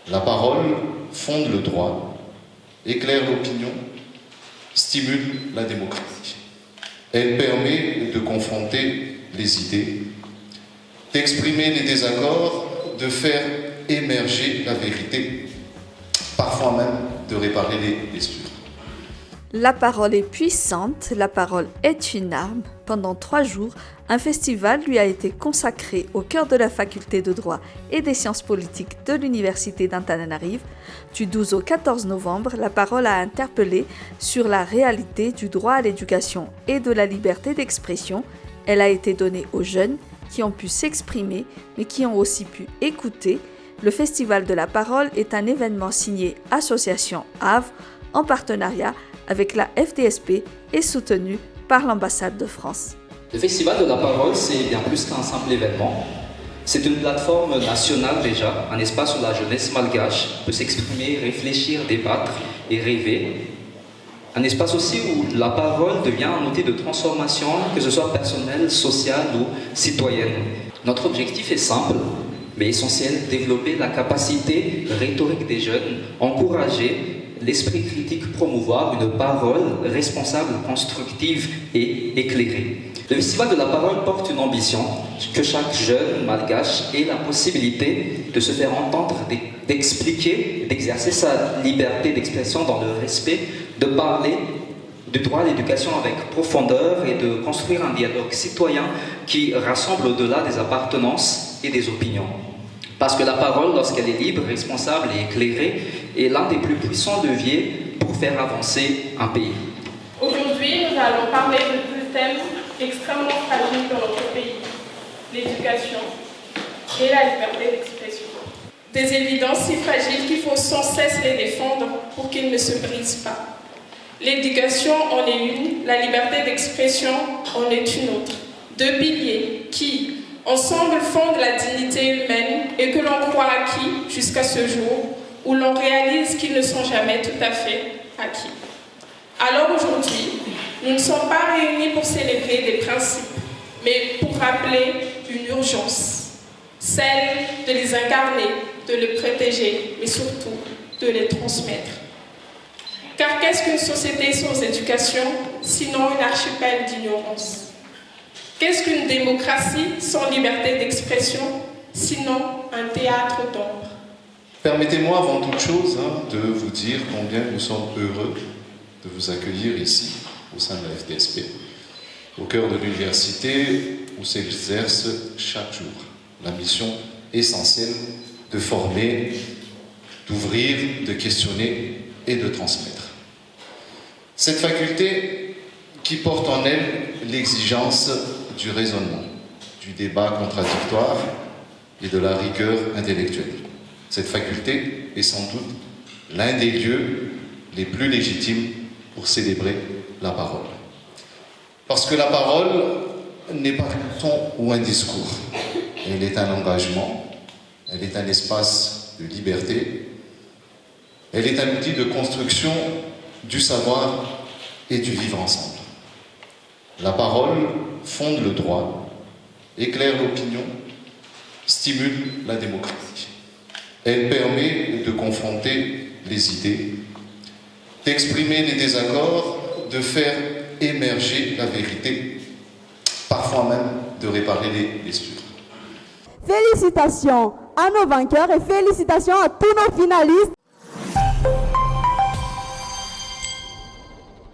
La parole fonde le droit, éclaire l'opinion, stimule la démocratie. Elle permet de confronter les idées, d'exprimer les désaccords, de faire émerger la vérité, parfois même de réparer les blessures. La parole est puissante, la parole est une arme. Pendant 3 jours, un festival lui a été consacré au cœur de la faculté de droit et des sciences politiques de l'université d'Antananarive. Du 12 au 14 novembre, la parole a interpellé sur la réalité du droit à l'éducation et de la liberté d'expression. Elle a été donnée aux jeunes qui ont pu s'exprimer, mais qui ont aussi pu écouter. Le Festival de la parole est un événement signé Association Havre en partenariat avec la FDSP et soutenu par l'ambassade de France. Le Festival de la parole, c'est bien plus qu'un simple événement. C'est une plateforme nationale déjà, un espace où la jeunesse malgache peut s'exprimer, réfléchir, débattre et rêver. Un espace aussi où la parole devient un outil de transformation, que ce soit personnelle, sociale ou citoyenne. Notre objectif est simple, mais essentiel, développer la capacité rhétorique des jeunes, encourager l'esprit critique, promouvoir une parole responsable, constructive et éclairée. Le Festival de la parole porte une ambition, que chaque jeune malgache ait la possibilité de se faire entendre, d'expliquer, d'exercer sa liberté d'expression dans le respect, de parler du droit à l'éducation avec profondeur et de construire un dialogue citoyen qui rassemble au-delà des appartenances et des opinions. Parce que la parole, lorsqu'elle est libre, responsable et éclairée, est l'un des plus puissants leviers pour faire avancer un pays. Aujourd'hui, nous allons parler de 2 thèmes extrêmement fragiles dans notre pays, l'éducation et la liberté d'expression. Des évidences si fragiles qu'il faut sans cesse les défendre pour qu'ils ne se brisent pas. L'éducation en est une, la liberté d'expression en est une autre. 2 piliers qui, ensemble, fondent la dignité humaine et que l'on croit acquis jusqu'à ce jour où l'on réalise qu'ils ne sont jamais tout à fait acquis. Alors aujourd'hui, nous ne sommes pas réunis pour célébrer des principes, mais pour rappeler une urgence, celle de les incarner, de les protéger, mais surtout de les transmettre. Car qu'est-ce qu'une société sans éducation, sinon une archipel d'ignorance? Qu'est-ce qu'une démocratie sans liberté d'expression, sinon un théâtre d'ombre? Permettez-moi avant toute chose de vous dire combien nous sommes heureux de vous accueillir ici, au sein de la FDSP, au cœur de l'université où s'exerce chaque jour la mission essentielle de former, d'ouvrir, de questionner et de transmettre. Cette faculté qui porte en elle l'exigence du raisonnement, du débat contradictoire et de la rigueur intellectuelle. Cette faculté est sans doute l'un des lieux les plus légitimes pour célébrer la parole. Parce que la parole n'est pas un ton ou un discours. Elle est un engagement, elle est un espace de liberté, elle est un outil de construction du savoir et du vivre ensemble. La parole fonde le droit, éclaire l'opinion, stimule la démocratie. Elle permet de confronter les idées, d'exprimer les désaccords, de faire émerger la vérité, parfois même de réparer les blessures. Félicitations à nos vainqueurs et félicitations à tous nos finalistes.